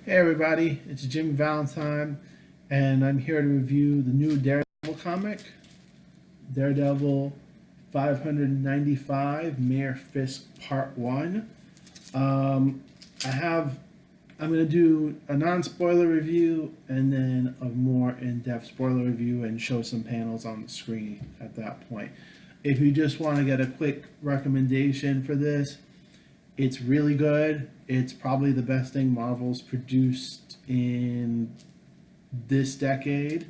Hey everybody, it's Jim Valentine, and I'm here to review the new Daredevil comic, Daredevil 595, Mayor Fisk Part 1. Um, I have, I'm going to do a non-spoiler review and then a more in-depth spoiler review and show some panels on the screen at that point. If you just want to get a quick recommendation for this, it's really good. It's probably the best thing Marvel's produced in this decade.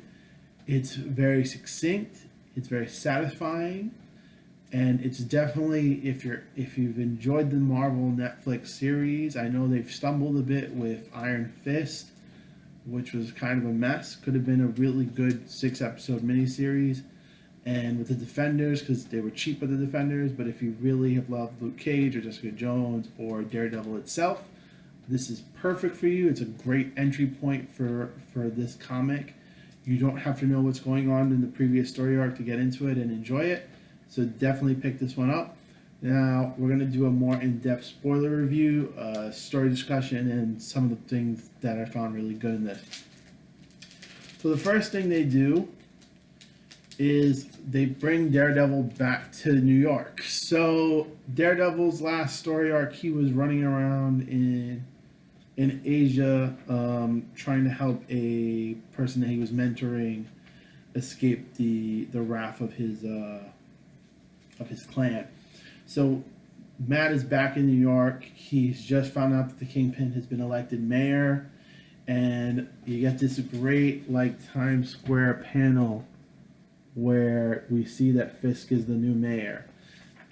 It's very succinct, it's very satisfying, and it's definitely if you've enjoyed the Marvel Netflix series. I know they've stumbled a bit with Iron Fist, which was kind of a mess. Could have been a really good 6-episode miniseries. And with the Defenders, because they were cheap with the Defenders, but if you really have loved Luke Cage or Jessica Jones or Daredevil itself, this is perfect for you. It's a great entry point for this comic. You don't have to know what's going on in the previous story arc to get into it and enjoy it, so definitely pick this one up. Now, we're going to do a more in-depth spoiler review, story discussion, and some of the things that I found really good in this. So the first thing they do is they bring Daredevil back to New York. So Daredevil's last story arc, he was running around in Asia, trying to help a person that he was mentoring escape the wrath of his clan. So Matt is back in New York. He's just found out that the Kingpin has been elected mayor, and you get this great Times Square panel where we see that Fisk is the new mayor.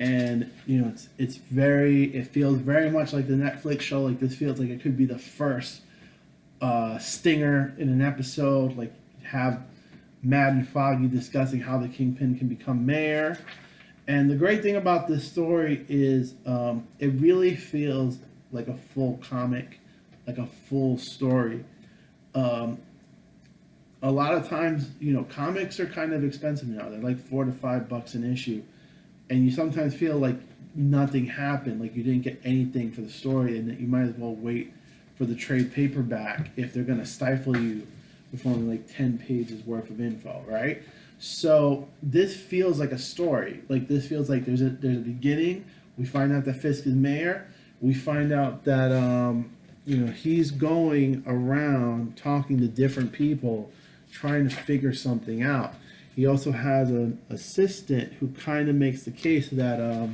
And it feels very much like the Netflix show. Like, this feels like it could be the first stinger in an episode. Like, have Matt and Foggy discussing how the Kingpin can become mayor. And the great thing about this story is it really feels like a full comic, like a full story. A lot of times, comics are kind of expensive now. They're like $4 to $5 an issue. And you sometimes feel like nothing happened, like you didn't get anything for the story, and that you might as well wait for the trade paperback if they're going to stifle you with only 10 pages worth of info, right? So this feels like a story. Like, this feels like there's a beginning. We find out that Fisk is mayor. We find out that he's going around talking to different people, trying to figure something out. He also has an assistant who kind of makes the case that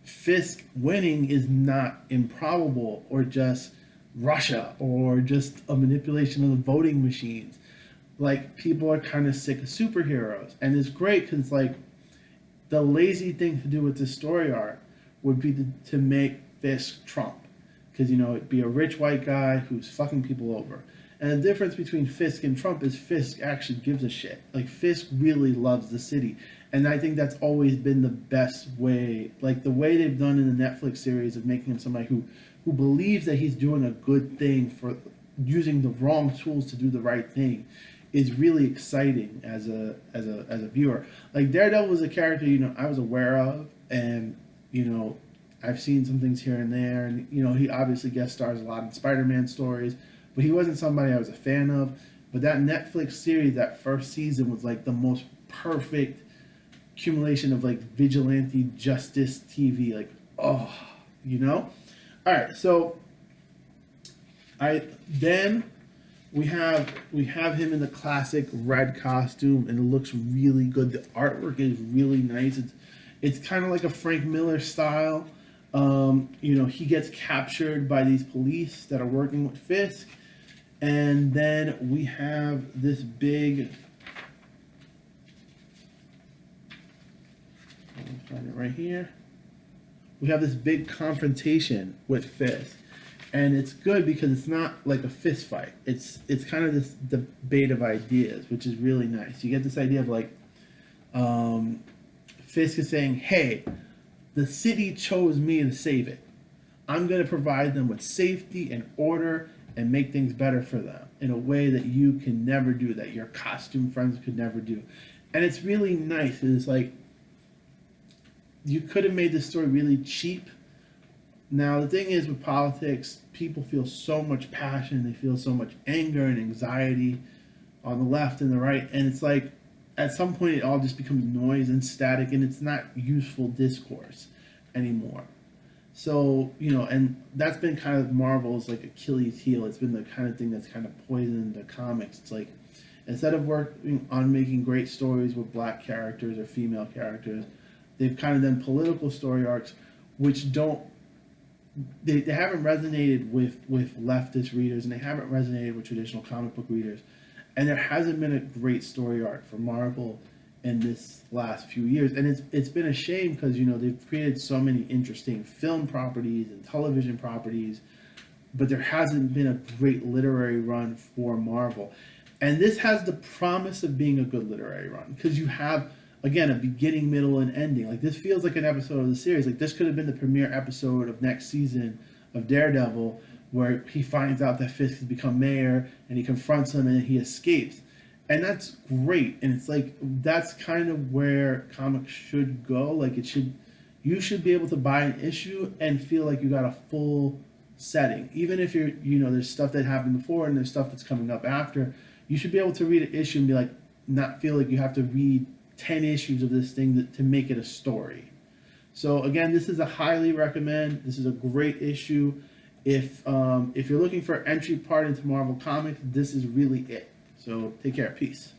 Fisk winning is not improbable or just Russia or just a manipulation of the voting machines. Like, people are kind of sick of superheroes. And it's great because, the lazy thing to do with this story arc would be to make Fisk Trump. Because, it'd be a rich white guy who's fucking people over. And the difference between Fisk and Trump is Fisk actually gives a shit. Like, Fisk really loves the city. And I think that's always been the best way. Like, the way they've done in the Netflix series of making him somebody who believes that he's doing a good thing for using the wrong tools to do the right thing is really exciting as a viewer. Like, Daredevil was a character, I was aware of. And, I've seen some things here and there. And, he obviously guest stars a lot in Spider-Man stories. But he wasn't somebody I was a fan of. But that Netflix series, that first season, was the most perfect accumulation of vigilante justice TV. All right. So we have him in the classic red costume, and it looks really good. The artwork is really nice. It's kind of like a Frank Miller style. He gets captured by these police that are working with Fisk. And then we have this big, let me find it right here. We have this big confrontation with Fisk. And it's good because it's not like a fist fight. It's kind of this debate of ideas, which is really nice. You get this idea of Fisk is saying, hey, the city chose me to save it. I'm going to provide them with safety and order and make things better for them in a way that you can never do, that your costume friends could never do. And it's really nice. It's you could have made this story really cheap Now, the thing is with politics, people feel so much passion, they feel so much anger and anxiety on the left and the right, and it's like at some point it all just becomes noise and static, and it's not useful discourse anymore. So, and that's been kind of Marvel's like Achilles heel. It's been the kind of thing that's kind of poisoned the comics. It's like instead of working on making great stories with black characters or female characters, they've kind of done political story arcs which don't they haven't resonated with leftist readers, and they haven't resonated with traditional comic book readers. And there hasn't been a great story arc for Marvel in this last few years, and it's been a shame because they've created so many interesting film properties and television properties, but there hasn't been a great literary run for Marvel. And this has the promise of being a good literary run because you have, again, a beginning, middle, and ending. Like, this feels like an episode of the series. Like, this could have been the premiere episode of next season of Daredevil, where he finds out that Fisk has become mayor and he confronts him and then he escapes. And that's great. And it's like, that's kind of where comics should go. Like, you should be able to buy an issue and feel like you got a full setting. Even if there's stuff that happened before and there's stuff that's coming up after, you should be able to read an issue and be like, not feel like you have to read 10 issues of this thing to make it a story. So again, this is a highly recommend. This is a great issue. If you're looking for entry part into Marvel Comics, this is really it. So take care. Peace.